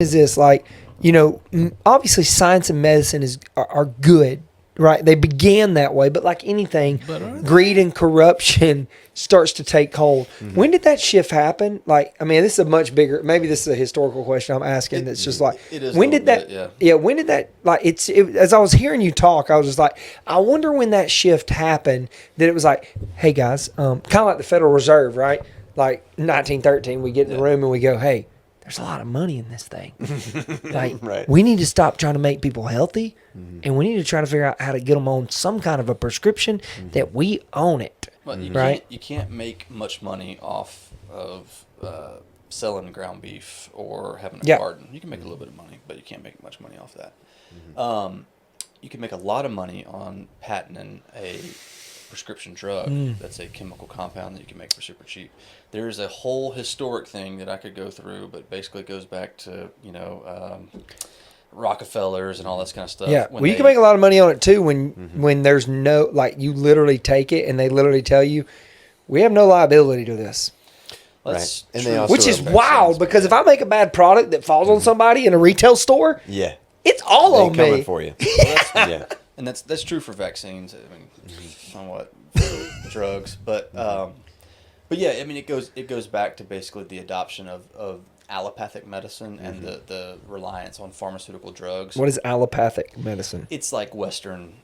is this, like, obviously science and medicine are good, right? They began that way, but like anything, greed and corruption starts to take hold. When did that shift happen? Like, I mean, this is a much bigger, maybe this is a historical question I'm asking. It's just like, when did that, when did that, like, as I was hearing you talk, I was just like, I wonder when that shift happened, that it was like, hey guys, kind of like the Federal Reserve, right? Like 1913, we get in the room and we go, hey, there's a lot of money in this thing. Like, we need to stop trying to make people healthy, and we need to try to figure out how to get them on some kind of a prescription that we own it. Well, you can't make much money off of selling ground beef or having a garden. You can make a little bit of money, but you can't make much money off that. You can make a lot of money on patenting a prescription drug that's a chemical compound that you can make for super cheap. There's a whole historic thing that I could go through, but basically it goes back to Rockefellers and all this kind of stuff. Yeah, you can make a lot of money on it too when there's no, like, you literally take it and they literally tell you, we have no liability to this. Right. And they also which is wild, because if I make a bad product that falls on somebody in a retail store, it's all on me. Coming for you. Well, and that's true for vaccines. I mean, somewhat for drugs, but yeah, I mean, it goes back to basically the adoption of allopathic medicine and the reliance on pharmaceutical drugs. What is allopathic medicine? It's like Western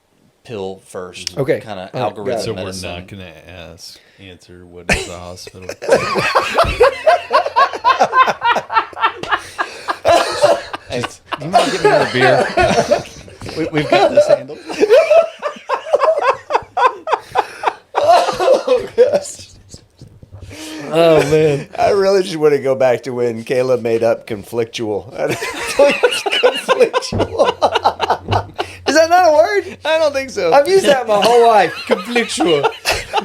pill first, kind of algorithm So medicine. we're not going to answer what is the hospital. Hey, you want to get me another beer? We've got this handled. Oh, gosh. Oh, man. I really just want to go back to when Caleb made up conflictual. Conflictual. Is that not a word? I don't think so. I've used that my whole life. Conflictual.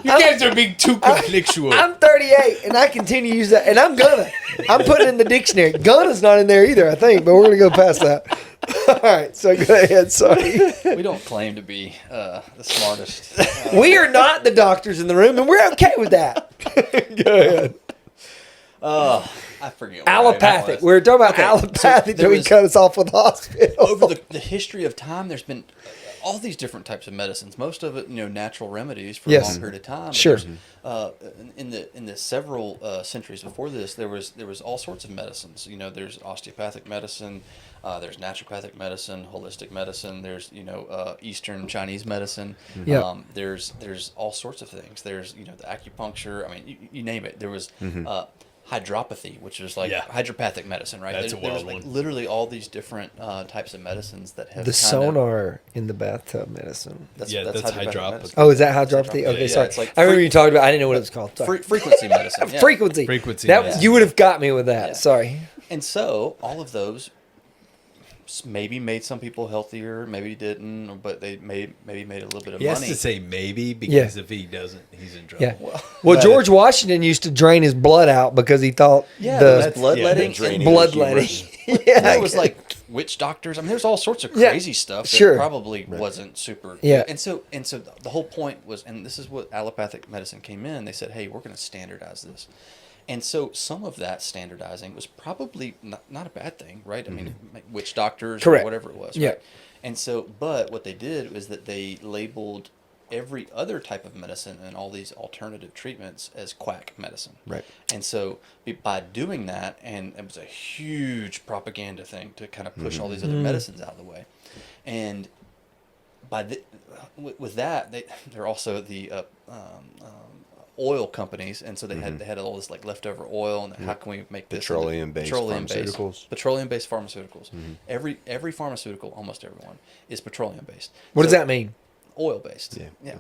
You guys are being too conflictual. I'm 38 and I continue to use that, and I'm putting it in the dictionary. Gunna's not in there either, I think, but we're going to go past that. All right, so go ahead. Sorry. We don't claim to be the smartest. We are not the doctors in the room, and we're okay with that. Go ahead. I forget. Allopathic. We were talking about allopathic until he cut us off with hospital. Over the history of time, there's been all these different types of medicines. Most of it, natural remedies for a long period of time. Sure. In the several centuries before this, there was all sorts of medicines. There's osteopathic medicine, there's naturopathic medicine, holistic medicine. There's Eastern Chinese medicine. There's all sorts of things. There's the acupuncture. I mean, you name it. There was. Hydropathy, which is like hydropathic medicine, right? That's a wild like one. literally all these different types of medicines that have The sonar in the bathtub medicine. That's hydropathy. medicine. Oh, is that hydropathy? Okay, sorry. It's like I remember you talked about. I didn't know what it was called. Frequency medicine. Yeah. Frequency. Medicine. You would have got me with that. Yeah. Sorry. And so all of those maybe made some people healthier, maybe didn't, but they maybe made a little bit of He money. has to say maybe because if he doesn't, he's in trouble. Yeah. Well, George Washington used to drain his blood out because he thought bloodletting. Bloodletting. It was like witch doctors. I mean, there's all sorts of crazy stuff that probably wasn't super. Yeah. And so the whole point was, and this is what allopathic medicine came in. They said, hey, we're going to standardize this. And so some of that standardizing was probably not a bad thing, right? I mean, witch doctors or whatever it was, right? And so, but what they did was that they labeled every other type of medicine and all these alternative treatments as quack medicine. Right. And so by doing that, and it was a huge propaganda thing to kind of push all these other medicines out of the way. And with that, they're also the oil companies, and so they had all this like leftover oil, and how can we make this petroleum-based pharmaceuticals? Petroleum-based pharmaceuticals. Every pharmaceutical, almost everyone, is petroleum-based. What does that mean? Oil-based. Yeah.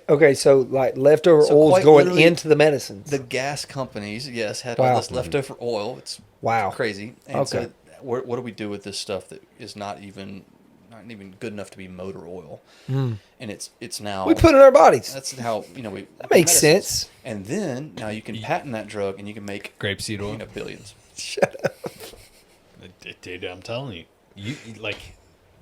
Okay, so like leftover oil's going into the medicines. The gas companies, had all this leftover oil. It's crazy. And so what do we do with this stuff that is not even good enough to be motor oil? And it's now we put it in our bodies. That's how that makes sense. And then now you can patent that drug and you can make grapeseed oil. Billions. Shut up, dude. I'm telling you, like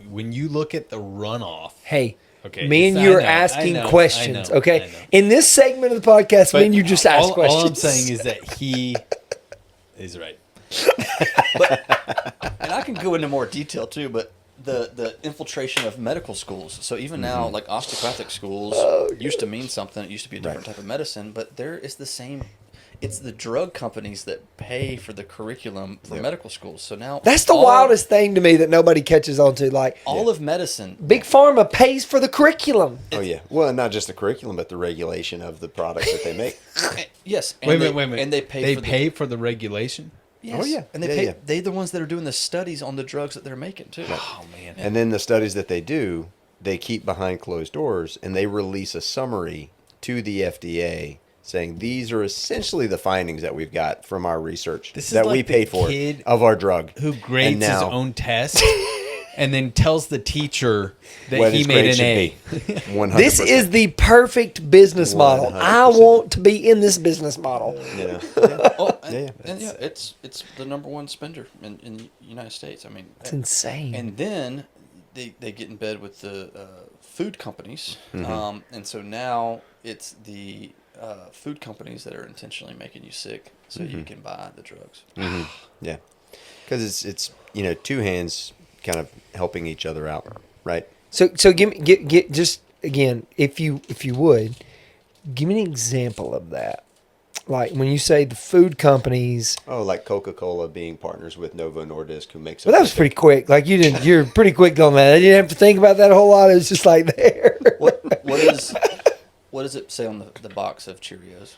when you look at the runoff. Hey. Okay, me and you are asking questions, I know. In this segment of the podcast, me and you just ask questions. All I'm saying is that he is right. And and I can go into more detail too, but the infiltration of medical schools. So even now, like osteopathic schools used to mean something. It used to be a different type of medicine, but there is the same. It's the drug companies that pay for the curriculum for medical schools. So now That's the wildest thing to me that nobody catches on to. Like all of medicine. Big Pharma pays for the curriculum. Oh yeah. Well, and not just the curriculum, but the regulation of the products that they make. Yes. And Wait a minute. And they pay for the regulation. Yes. Oh, yeah. And they Yeah, pay. yeah. They're the ones that are doing the studies on the drugs that they're making too. Oh man. And then the studies that they do, they keep behind closed doors, and they release a summary to the FDA saying these are essentially the findings that we've got from our research This is that like we the paid for kid of our drug. Who grades And now- his own test and then tells the teacher that what he his made grade an should A. be. 100%. This is the perfect business model. 100%. I want to be in this business model. You know? Oh, and, Yeah, yeah. and yeah, it's the number one spender in the United States. I mean, It's insane. and then they get in bed with the food companies, and so now it's the food companies that are intentionally making you sick so you can buy the drugs. Yeah, because it's two hands kind of helping each other out, right? So give me get just again, if you would, give me an example of that. Like when you say the food companies. Oh, like Coca-Cola being partners with Novo Nordisk, who makes. Well, that was pretty quick. Like you're pretty quick on that. You didn't have to think about that a whole lot. It was just like there. What does it say on the box of Cheerios?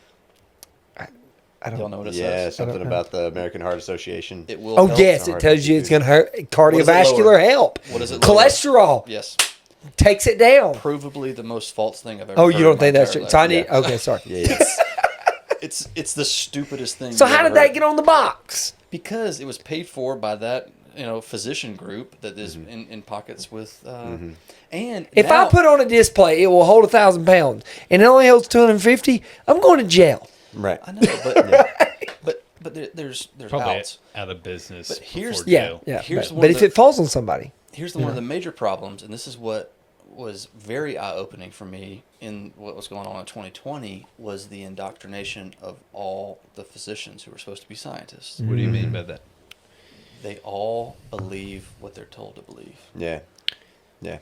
I don't Y'all know what it Yeah, says? something about the American Heart Association. It will. Oh help. yes, it tells you it's going to hurt cardiovascular lower? help. What does it lower? Cholesterol Yes, takes it down. provably the most false thing I've ever. Oh, heard you don't in my think that's entire true? So I life. need. Okay, sorry. Yeah. It's the stupidest thing. So you've how ever did that heard. get on the box? Because it was paid for by that physician group that is in pockets with. And If now, I put on a display, it will hold 1,000 pounds, and it only holds 250. I'm going to jail. Right. I know, but there's Probably outs. out of business. But here's- before Yeah, jail. yeah. Here's But, one but of if the- it falls on somebody, Here's one of the major problems, and this is what was very eye-opening for me in what was going on in 2020 was the indoctrination of all the physicians who were supposed to be scientists. What do you mean by that? They all believe what they're told to believe. Yeah. Yeah.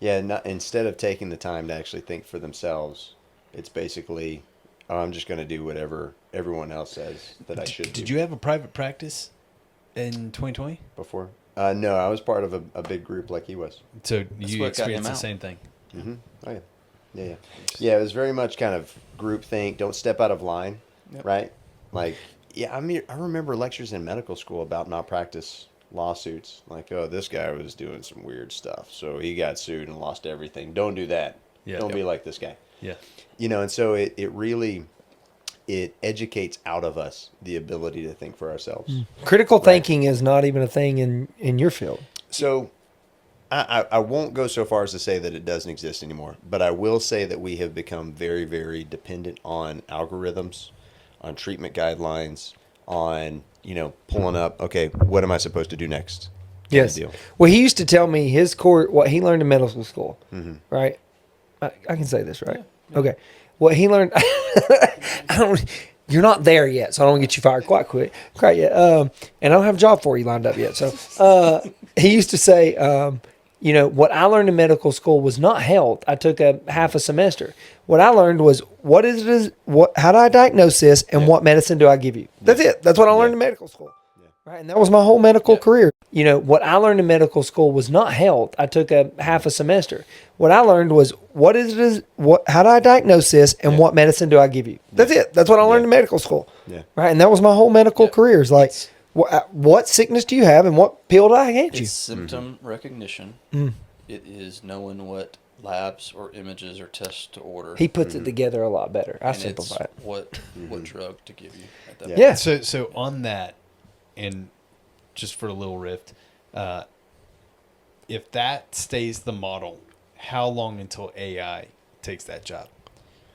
Yeah. Instead of taking the time to actually think for themselves, it's basically, oh, I'm just going to do whatever everyone else says that I should do. Did you have a private practice in 2020? Before? No, I was part of a big group like he was. So That's you what got him experienced the out. same thing. Oh yeah, yeah. Yeah, it was very much kind of group think. Don't step out of line, Yep. right? Like, yeah, I mean, I remember lectures in medical school about malpractice lawsuits. Like, oh, this guy was doing some weird stuff, so he got sued and lost everything. Don't do that. Yeah. Don't Yep. be like this guy. Yeah. And so it really educates out of us the ability to think for ourselves. critical thinking is not even a thing in your field. So I won't go so far as to say that it doesn't exist anymore, but I will say that we have become very, very dependent on algorithms, on treatment guidelines, on, pulling up, okay, what am I supposed to do next? kind of Yes. deal. Well, he used to tell me his core, what he learned in medical school, right? I can say this, right? Okay. What he learned, I don't. You're not there yet, so I don't get you fired quite yet. And I don't have a job for you lined up yet. So he used to say, what I learned in medical school was not health. I took a half a semester. What I learned was how do I diagnose this, and what medicine do I give you? That's it. That's what I learned in medical school. Right, and that was my whole medical career. What I learned in medical school was not health. I took a half a semester. What I learned was how do I diagnose this, and what medicine do I give you? That's it. That's what I learned in medical school. Yeah. Right, and that was my whole medical career. It's like, what sickness do you have, and what pill do I hand you? It's symptom recognition. It is knowing what labs or images or tests to order. He puts it together a lot better. I and simplify it. it's what drug to give you at that Yeah. So on that, and just for a little rift, if that stays the model, how long until AI takes that job?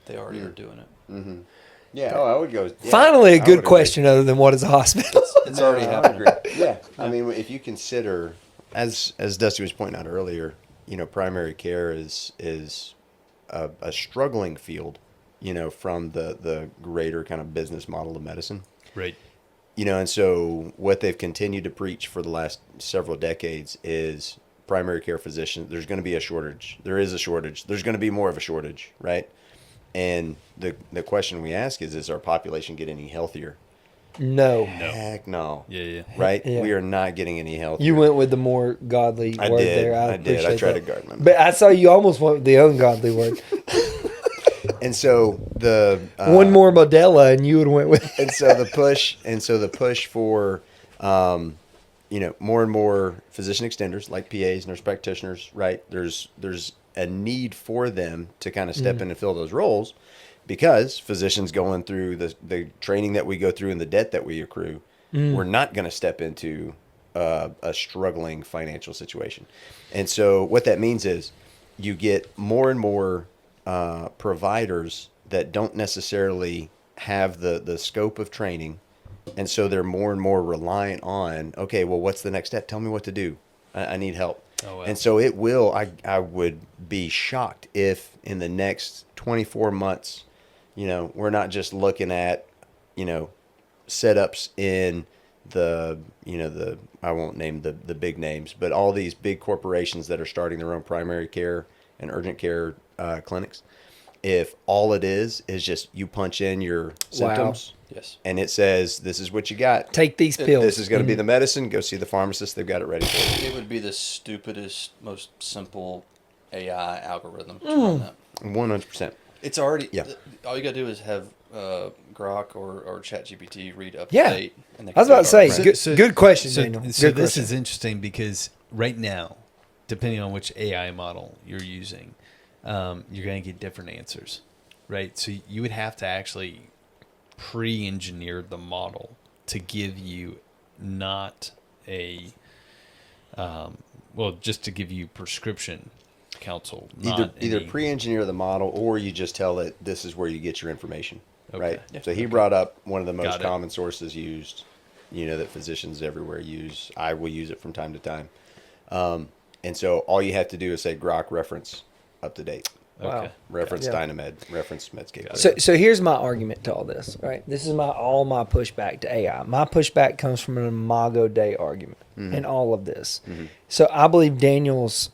They already are doing it. Yeah, I would go. Yeah, Finally, a I good would question other than what is a hospital? It's already I would happening. agree. Yeah, I mean, if you consider, as Dusty was pointing out earlier, primary care is a struggling field, from the greater kind of business model of medicine. Right. and so what they've continued to preach for the last several decades is primary care physicians. There's going to be a shortage. There is a shortage. There's going to be more of a shortage, right? And the question we ask is our population get any healthier? No. Heck no. Yeah. Right? Yeah. We are not getting any healthier. You went with the more godly I word did. there. I did. I appreciate tried that. to guard my mouth. But I saw you almost went with the ungodly word. And so the One more Modella, and you would have went with. and so the push for more and more physician extenders like PAs, nurse practitioners, right? There's a need for them to kind of step in and fill those roles, because physicians going through the training that we go through and the debt that we accrue, we're not going to step into a struggling financial situation. And so what that means is you get more and more providers that don't necessarily have the scope of training. And so they're more and more reliant on, okay, well, what's the next step? Tell me what to do. I need help. Oh, wow. And so it will, I would be shocked if in the next 24 months, we're not just looking at, setups in I won't name the big names, but all these big corporations that are starting their own primary care and urgent care clinics. If all it is just you punch in your symptoms, Yes. and it says, this is what you got. Take these pills. This is going to be the medicine. Go see the pharmacist. They've got it ready for you. It would be the stupidest, most simple AI algorithm to run that. 100%. It's already, Yeah. all you got to do is have Grok or ChatGPT read up to Yeah. date. And they I was can about to say, do it good question, So, Daniel. so Good this question. is interesting because right now, depending on which AI model you're using, you're going to get different answers, right? So you would have to actually pre-engineer the model to give you not a, just to give you prescription counsel. Either pre-engineer the model, or you just tell it this is where you get your information, right? Yeah. So he brought up one of the most Got it. common sources used, that physicians everywhere use. I will use it from time to time. And so all you have to do is say Grok reference up to date. Wow. Reference Yeah. Dynamed, reference Medscape. So here's my argument to all this, right? This is all my pushback to AI. My pushback comes from an Imago Dei argument in all of this. So I believe Daniel's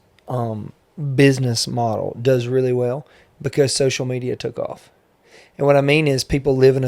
business model does really well because social media took off. And what I mean is people live in a